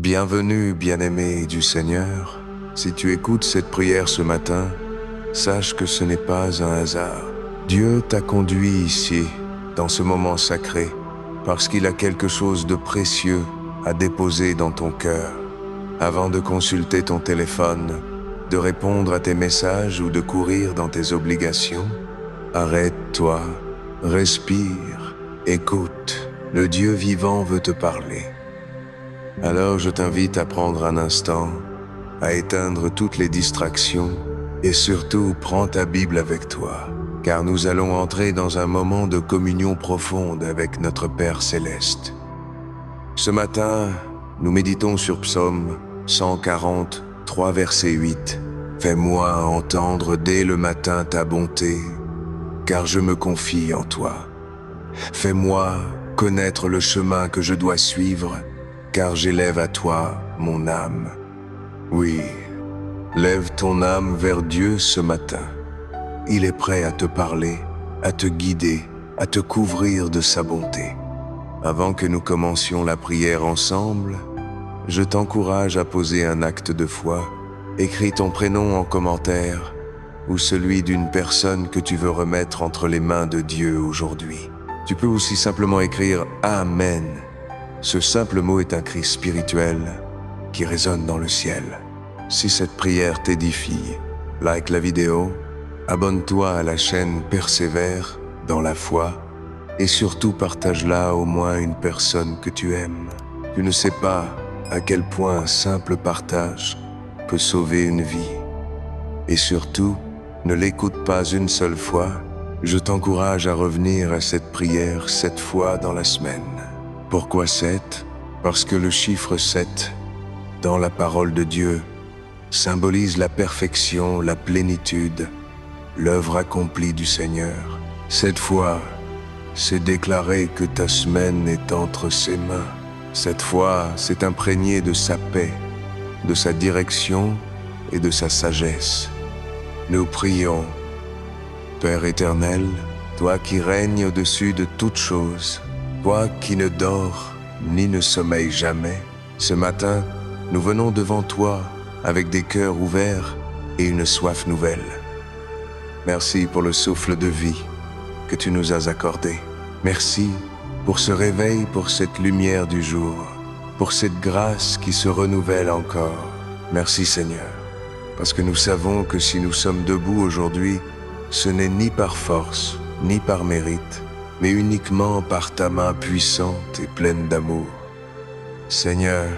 Bienvenue, bien-aimé du Seigneur. Si tu écoutes cette prière ce matin, sache que ce n'est pas un hasard. Dieu t'a conduit ici, dans ce moment sacré, parce qu'il a quelque chose de précieux à déposer dans ton cœur. Avant de consulter ton téléphone, de répondre à tes messages ou de courir dans tes obligations, arrête-toi, respire, écoute. Le Dieu vivant veut te parler. Alors je t'invite à prendre un instant, à éteindre toutes les distractions et surtout prends ta Bible avec toi, car nous allons entrer dans un moment de communion profonde avec notre Père Céleste. Ce matin, nous méditons sur Psaume 143, verset 8. « Fais-moi entendre dès le matin ta bonté, car je me confie en toi. Fais-moi connaître le chemin que je dois suivre, car j'élève à toi mon âme. » Oui, lève ton âme vers Dieu ce matin. Il est prêt à te parler, à te guider, à te couvrir de sa bonté. Avant que nous commencions la prière ensemble, je t'encourage à poser un acte de foi. Écris ton prénom en commentaire ou celui d'une personne que tu veux remettre entre les mains de Dieu aujourd'hui. Tu peux aussi simplement écrire « Amen ». Ce simple mot est un cri spirituel qui résonne dans le ciel. Si cette prière t'édifie, like la vidéo, abonne-toi à la chaîne Persévère dans la foi et surtout partage-la à au moins une personne que tu aimes. Tu ne sais pas à quel point un simple partage peut sauver une vie. Et surtout, ne l'écoute pas une seule fois. Je t'encourage à revenir à cette prière 7 fois dans la semaine. Pourquoi 7? Parce que le chiffre 7, dans la parole de Dieu, symbolise la perfection, la plénitude, l'œuvre accomplie du Seigneur. 7 fois, c'est déclarer que ta semaine est entre ses mains. 7 fois, c'est imprégné de sa paix, de sa direction et de sa sagesse. Nous prions. Père éternel, toi qui règnes au-dessus de toutes choses, toi qui ne dors ni ne sommeilles jamais, ce matin, nous venons devant toi avec des cœurs ouverts et une soif nouvelle. Merci pour le souffle de vie que tu nous as accordé. Merci pour ce réveil, pour cette lumière du jour, pour cette grâce qui se renouvelle encore. Merci Seigneur, parce que nous savons que si nous sommes debout aujourd'hui, ce n'est ni par force, ni par mérite, mais uniquement par ta main puissante et pleine d'amour. Seigneur,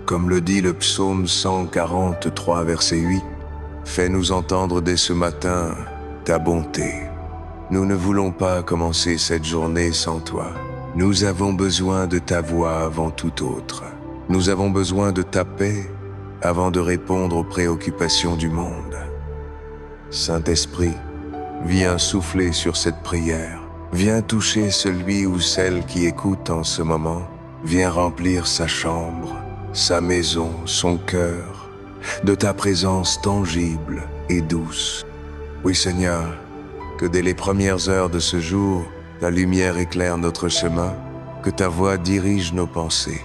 comme le dit le psaume 143, verset 8, fais-nous entendre dès ce matin ta bonté. Nous ne voulons pas commencer cette journée sans toi. Nous avons besoin de ta voix avant tout autre. Nous avons besoin de ta paix avant de répondre aux préoccupations du monde. Saint-Esprit, viens souffler sur cette prière. Viens toucher celui ou celle qui écoute en ce moment. Viens remplir sa chambre, sa maison, son cœur, de ta présence tangible et douce. Oui Seigneur, que dès les premières heures de ce jour, ta lumière éclaire notre chemin, que ta voix dirige nos pensées,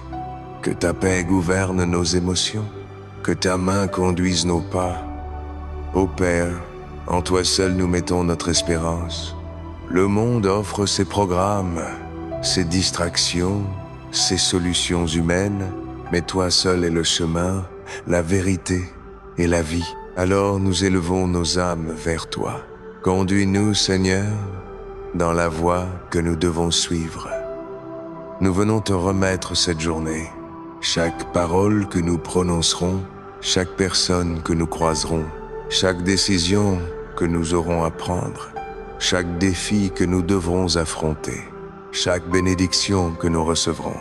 que ta paix gouverne nos émotions, que ta main conduise nos pas. Ô Père, en toi seul nous mettons notre espérance. Le monde offre ses programmes, ses distractions, ses solutions humaines, mais toi seul es le chemin, la vérité et la vie. Alors nous élevons nos âmes vers toi. Conduis-nous, Seigneur, dans la voie que nous devons suivre. Nous venons te remettre cette journée. Chaque parole que nous prononcerons, chaque personne que nous croiserons, chaque décision que nous aurons à prendre, chaque défi que nous devrons affronter, chaque bénédiction que nous recevrons.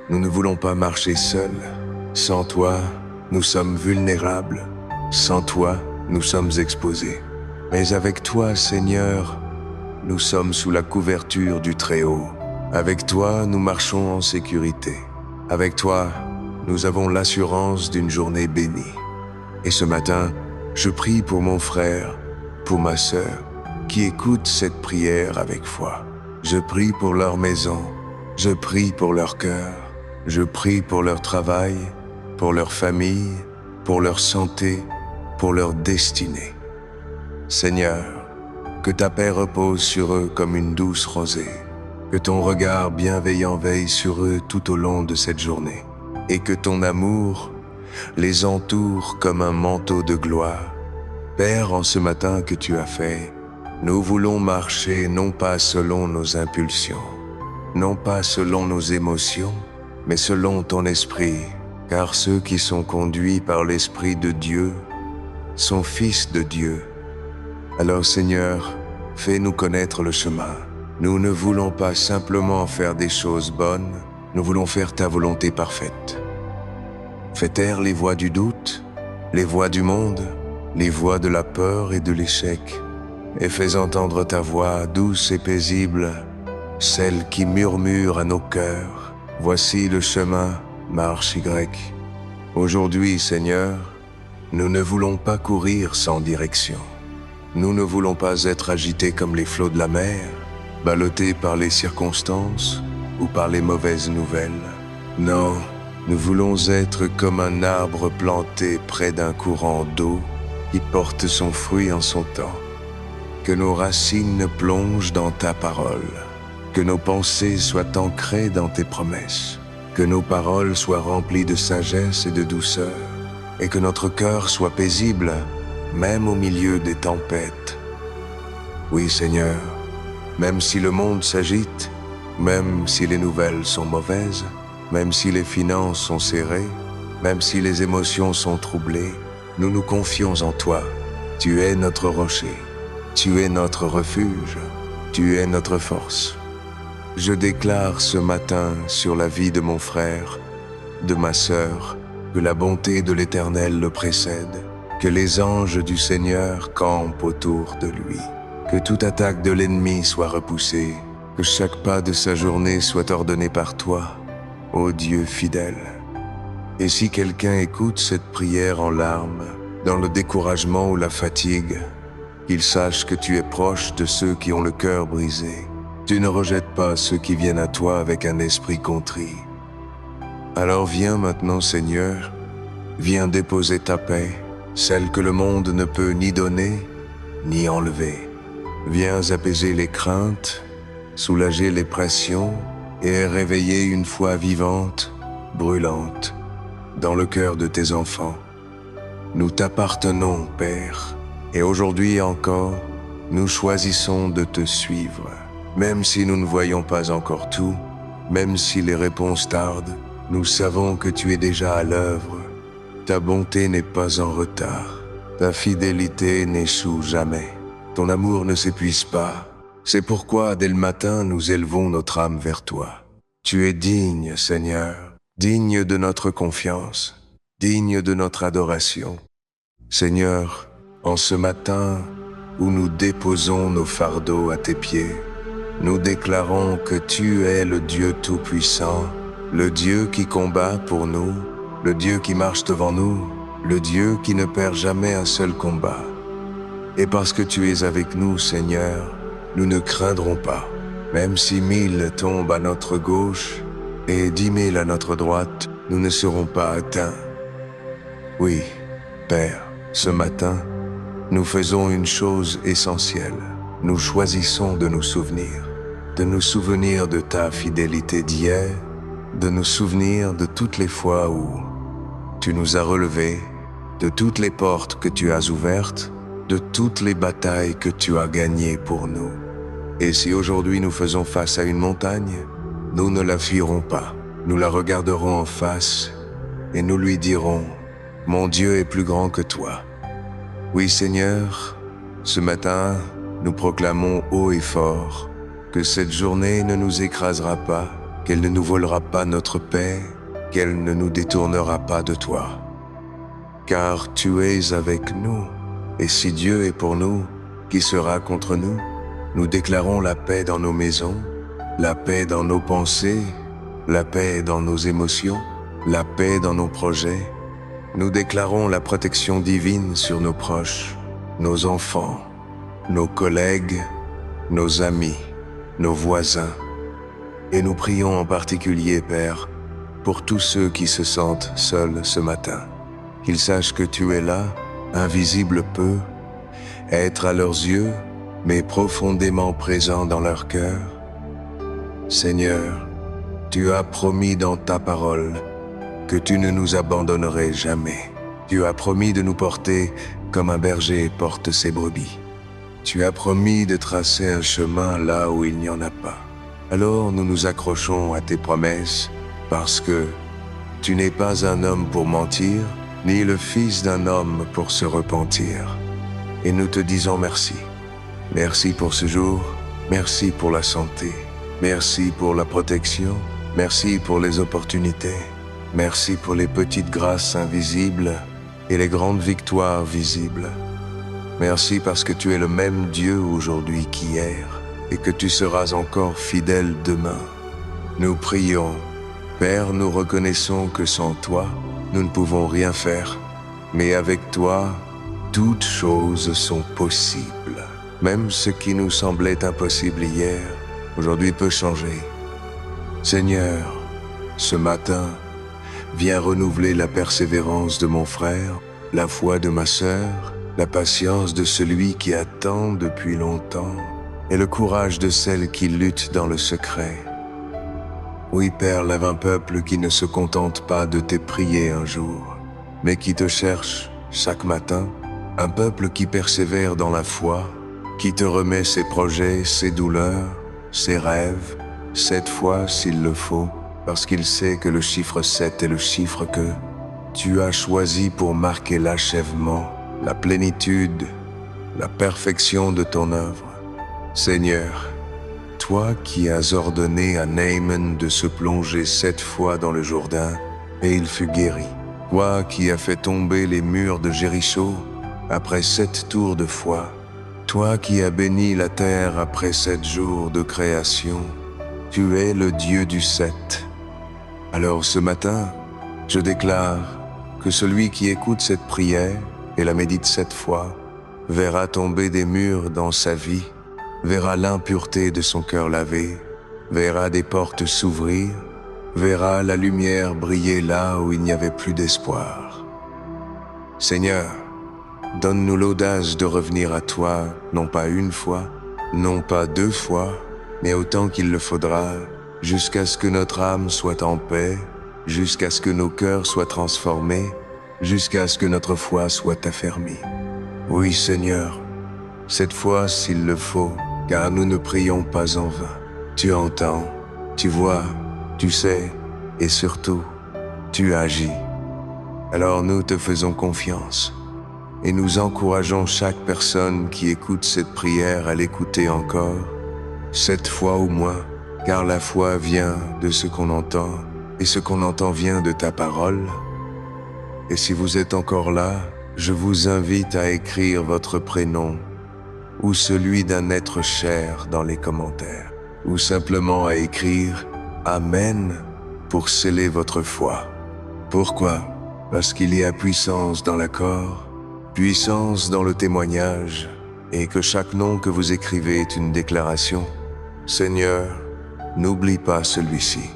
Nous ne voulons pas marcher seuls. Sans toi, nous sommes vulnérables. Sans toi, nous sommes exposés. Mais avec toi, Seigneur, nous sommes sous la couverture du Très-Haut. Avec toi, nous marchons en sécurité. Avec toi, nous avons l'assurance d'une journée bénie. Et ce matin, je prie pour mon frère, pour ma sœur, qui écoutent cette prière avec foi. Je prie pour leur maison, je prie pour leur cœur. Je prie pour leur travail, pour leur famille, pour leur santé, pour leur destinée. Seigneur, que ta paix repose sur eux comme une douce rosée, que ton regard bienveillant veille sur eux tout au long de cette journée, et que ton amour les entoure comme un manteau de gloire. Père, en ce matin que tu as fait, nous voulons marcher non pas selon nos impulsions, non pas selon nos émotions, mais selon ton esprit, car ceux qui sont conduits par l'Esprit de Dieu sont fils de Dieu. Alors Seigneur, fais-nous connaître le chemin. Nous ne voulons pas simplement faire des choses bonnes, nous voulons faire ta volonté parfaite. Fais taire les voix du doute, les voix du monde, les voix de la peur et de l'échec, et fais entendre ta voix douce et paisible, celle qui murmure à nos cœurs. Voici le chemin, marche Y. Aujourd'hui, Seigneur, nous ne voulons pas courir sans direction. Nous ne voulons pas être agités comme les flots de la mer, ballottés par les circonstances ou par les mauvaises nouvelles. Non, nous voulons être comme un arbre planté près d'un courant d'eau qui porte son fruit en son temps. Que nos racines plongent dans ta parole, que nos pensées soient ancrées dans tes promesses, que nos paroles soient remplies de sagesse et de douceur, et que notre cœur soit paisible, même au milieu des tempêtes. Oui, Seigneur, même si le monde s'agite, même si les nouvelles sont mauvaises, même si les finances sont serrées, même si les émotions sont troublées, nous nous confions en toi. Tu es notre rocher, tu es notre refuge, tu es notre force. Je déclare ce matin sur la vie de mon frère, de ma sœur, que la bonté de l'Éternel le précède, que les anges du Seigneur campent autour de lui, que toute attaque de l'ennemi soit repoussée, que chaque pas de sa journée soit ordonné par toi, ô Dieu fidèle. Et si quelqu'un écoute cette prière en larmes, dans le découragement ou la fatigue, qu'il sache que tu es proche de ceux qui ont le cœur brisé. Tu ne rejettes pas ceux qui viennent à toi avec un esprit contrit. Alors viens maintenant, Seigneur, viens déposer ta paix, celle que le monde ne peut ni donner, ni enlever. Viens apaiser les craintes, soulager les pressions et réveiller une foi vivante, brûlante, dans le cœur de tes enfants. Nous t'appartenons, Père, et aujourd'hui encore, nous choisissons de te suivre. Même si nous ne voyons pas encore tout, même si les réponses tardent, nous savons que tu es déjà à l'œuvre. Ta bonté n'est pas en retard, ta fidélité n'échoue jamais, ton amour ne s'épuise pas. C'est pourquoi, dès le matin, nous élevons notre âme vers toi. Tu es digne, Seigneur, digne de notre confiance, digne de notre adoration. Seigneur, en ce matin où nous déposons nos fardeaux à tes pieds, nous déclarons que tu es le Dieu Tout-Puissant, le Dieu qui combat pour nous, le Dieu qui marche devant nous, le Dieu qui ne perd jamais un seul combat. Et parce que tu es avec nous, Seigneur, nous ne craindrons pas, même si 1000 tombent à notre gauche et 10 000 à notre droite, nous ne serons pas atteints. Oui, Père, ce matin, nous faisons une chose essentielle. Nous choisissons de nous souvenir de ta fidélité d'hier, de nous souvenir de toutes les fois où tu nous as relevés, de toutes les portes que tu as ouvertes, de toutes les batailles que tu as gagnées pour nous. Et si aujourd'hui nous faisons face à une montagne, nous ne la fuirons pas. Nous la regarderons en face et nous lui dirons « Mon Dieu est plus grand que toi ». Oui Seigneur, ce matin, nous proclamons haut et fort que cette journée ne nous écrasera pas, qu'elle ne nous volera pas notre paix, qu'elle ne nous détournera pas de toi. Car tu es avec nous, et si Dieu est pour nous, qui sera contre nous? Nous déclarons la paix dans nos maisons, la paix dans nos pensées, la paix dans nos émotions, la paix dans nos projets. Nous déclarons la protection divine sur nos proches, nos enfants, nos collègues, nos amis, nos voisins. Et nous prions en particulier, Père, pour tous ceux qui se sentent seuls ce matin. Qu'ils sachent que tu es là, invisible peu, être à leurs yeux, mais profondément présent dans leur cœur. Seigneur, tu as promis dans ta parole que tu ne nous abandonnerais jamais. Tu as promis de nous porter comme un berger porte ses brebis. Tu as promis de tracer un chemin là où il n'y en a pas. Alors nous nous accrochons à tes promesses parce que tu n'es pas un homme pour mentir, ni le fils d'un homme pour se repentir. Et nous te disons merci. Merci pour ce jour, merci pour la santé, merci pour la protection, merci pour les opportunités, merci pour les petites grâces invisibles et les grandes victoires visibles. Merci parce que tu es le même Dieu aujourd'hui qu'hier et que tu seras encore fidèle demain. Nous prions. Père, nous reconnaissons que sans toi, nous ne pouvons rien faire, mais avec toi, toutes choses sont possibles. Même ce qui nous semblait impossible hier, aujourd'hui peut changer. Seigneur, ce matin, viens renouveler la persévérance de mon frère, la foi de ma sœur, la patience de celui qui attend depuis longtemps, et le courage de celle qui lutte dans le secret. Oui, Père, lève un peuple qui ne se contente pas de te prier un jour, mais qui te cherche chaque matin, un peuple qui persévère dans la foi, qui te remet ses projets, ses douleurs, ses rêves, 7 fois s'il le faut, parce qu'il sait que le chiffre 7 est le chiffre que tu as choisi pour marquer l'achèvement, la plénitude, la perfection de ton œuvre. Seigneur, toi qui as ordonné à Naaman de se plonger 7 fois dans le Jourdain, et il fut guéri. Toi qui as fait tomber les murs de Jéricho après 7 tours de foi. Toi qui as béni la terre après 7 jours de création. Tu es le Dieu du 7. Alors ce matin, je déclare que celui qui écoute cette prière et la médite 7 fois verra tomber des murs dans sa vie, verra l'impureté de son cœur lavé, verra des portes s'ouvrir, verra la lumière briller là où il n'y avait plus d'espoir. Seigneur, donne-nous l'audace de revenir à toi, non pas 1 fois, non pas 2 fois, mais autant qu'il le faudra, jusqu'à ce que notre âme soit en paix, jusqu'à ce que nos cœurs soient transformés, jusqu'à ce que notre foi soit affermie. Oui, Seigneur, cette fois s'il le faut, car nous ne prions pas en vain. Tu entends, tu vois, tu sais, et surtout, tu agis. Alors nous te faisons confiance, et nous encourageons chaque personne qui écoute cette prière à l'écouter encore, 7 fois au moins, car la foi vient de ce qu'on entend, et ce qu'on entend vient de ta parole. Et si vous êtes encore là, je vous invite à écrire votre prénom ou celui d'un être cher dans les commentaires, ou simplement à écrire « Amen » pour sceller votre foi. Pourquoi? Parce qu'il y a puissance dans l'accord, puissance dans le témoignage, et que chaque nom que vous écrivez est une déclaration. Seigneur, n'oublie pas celui-ci.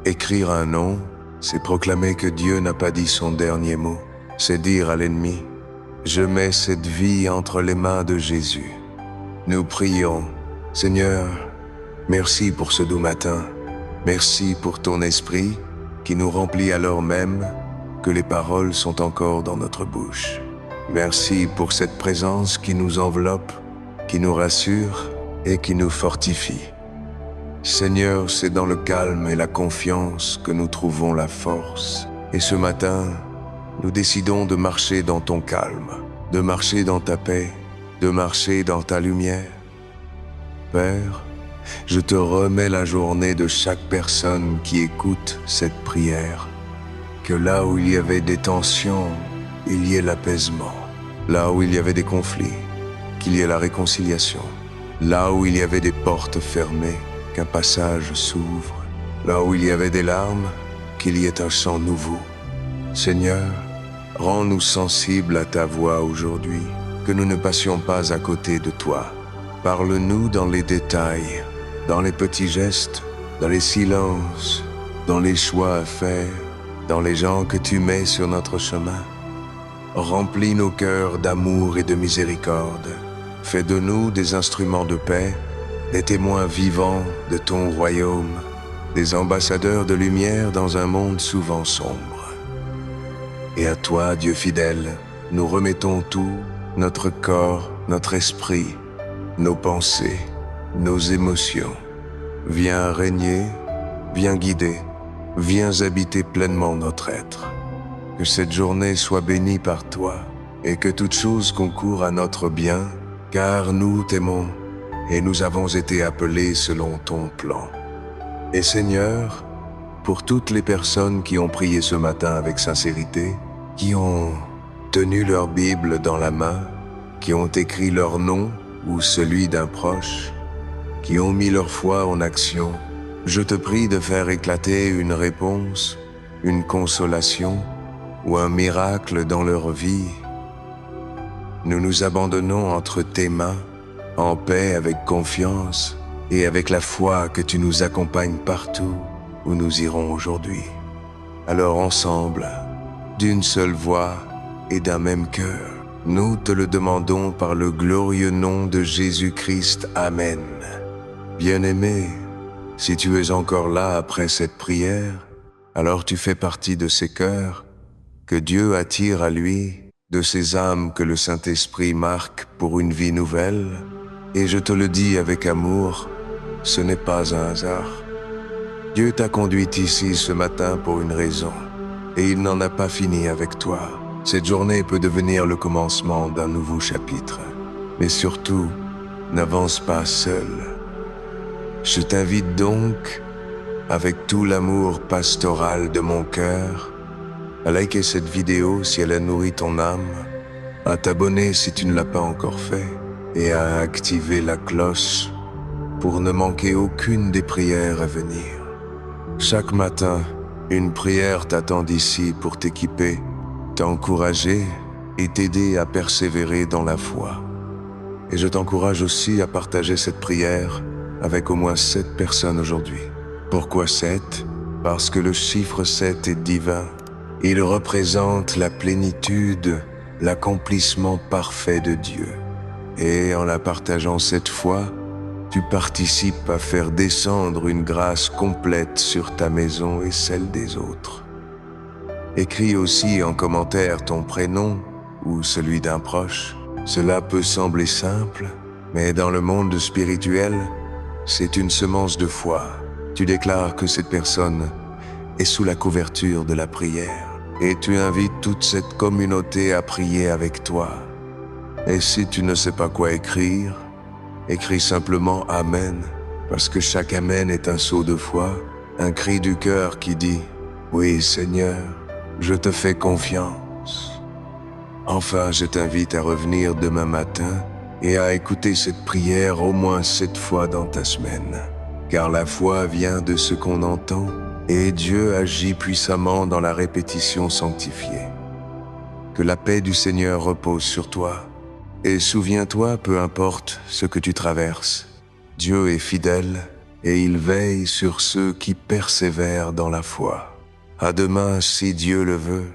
Écrire un nom, c'est proclamer que Dieu n'a pas dit son dernier mot. C'est dire à l'ennemi, je mets cette vie entre les mains de Jésus. Nous prions, Seigneur, merci pour ce doux matin. Merci pour ton esprit qui nous remplit alors même que les paroles sont encore dans notre bouche. Merci pour cette présence qui nous enveloppe, qui nous rassure et qui nous fortifie. Seigneur, c'est dans le calme et la confiance que nous trouvons la force. Et ce matin, nous décidons de marcher dans ton calme, de marcher dans ta paix, de marcher dans ta lumière. Père, je te remets la journée de chaque personne qui écoute cette prière. Que là où il y avait des tensions, il y ait l'apaisement. Là où il y avait des conflits, qu'il y ait la réconciliation. Là où il y avait des portes fermées, qu'un passage s'ouvre. Là où il y avait des larmes, qu'il y ait un chant nouveau. Seigneur, rends-nous sensibles à ta voix aujourd'hui, que nous ne passions pas à côté de toi. Parle-nous dans les détails, dans les petits gestes, dans les silences, dans les choix à faire, dans les gens que tu mets sur notre chemin. Remplis nos cœurs d'amour et de miséricorde. Fais de nous des instruments de paix, des témoins vivants de ton royaume, des ambassadeurs de lumière dans un monde souvent sombre. Et à toi, Dieu fidèle, nous remettons tout, notre corps, notre esprit, nos pensées, nos émotions. Viens régner, viens guider, viens habiter pleinement notre être. Que cette journée soit bénie par toi et que toute chose concourt à notre bien, car nous t'aimons et nous avons été appelés selon ton plan. Et Seigneur, pour toutes les personnes qui ont prié ce matin avec sincérité, qui ont tenu leur Bible dans la main, qui ont écrit leur nom ou celui d'un proche, qui ont mis leur foi en action, je te prie de faire éclater une réponse, une consolation ou un miracle dans leur vie. Nous nous abandonnons entre tes mains, en paix avec confiance et avec la foi que tu nous accompagnes partout où nous irons aujourd'hui. Alors ensemble, d'une seule voix et d'un même cœur, nous te le demandons par le glorieux nom de Jésus-Christ. Amen. Bien-aimé, si tu es encore là après cette prière, alors tu fais partie de ces cœurs que Dieu attire à lui, de ces âmes que le Saint-Esprit marque pour une vie nouvelle. Et je te le dis avec amour, ce n'est pas un hasard. Dieu t'a conduit ici ce matin pour une raison, et il n'en a pas fini avec toi. Cette journée peut devenir le commencement d'un nouveau chapitre. Mais surtout, n'avance pas seul. Je t'invite donc, avec tout l'amour pastoral de mon cœur, à liker cette vidéo si elle a nourri ton âme, à t'abonner si tu ne l'as pas encore fait, et à activer la cloche pour ne manquer aucune des prières à venir. Chaque matin, une prière t'attend ici pour t'équiper, t'encourager et t'aider à persévérer dans la foi. Et je t'encourage aussi à partager cette prière avec au moins 7 personnes aujourd'hui. Pourquoi 7? Parce que le chiffre 7 est divin. Il représente la plénitude, l'accomplissement parfait de Dieu. Et en la partageant cette fois, tu participes à faire descendre une grâce complète sur ta maison et celle des autres. Écris aussi en commentaire ton prénom ou celui d'un proche. Cela peut sembler simple, mais dans le monde spirituel, c'est une semence de foi. Tu déclares que cette personne est sous la couverture de la prière. Et tu invites toute cette communauté à prier avec toi. Et si tu ne sais pas quoi écrire, écris simplement Amen, parce que chaque Amen est un saut de foi, un cri du cœur qui dit « Oui Seigneur, je te fais confiance ». Enfin, je t'invite à revenir demain matin et à écouter cette prière au moins 7 fois dans ta semaine, car la foi vient de ce qu'on entend, et Dieu agit puissamment dans la répétition sanctifiée. Que la paix du Seigneur repose sur toi. Et souviens-toi, peu importe ce que tu traverses, Dieu est fidèle et il veille sur ceux qui persévèrent dans la foi. À demain si Dieu le veut.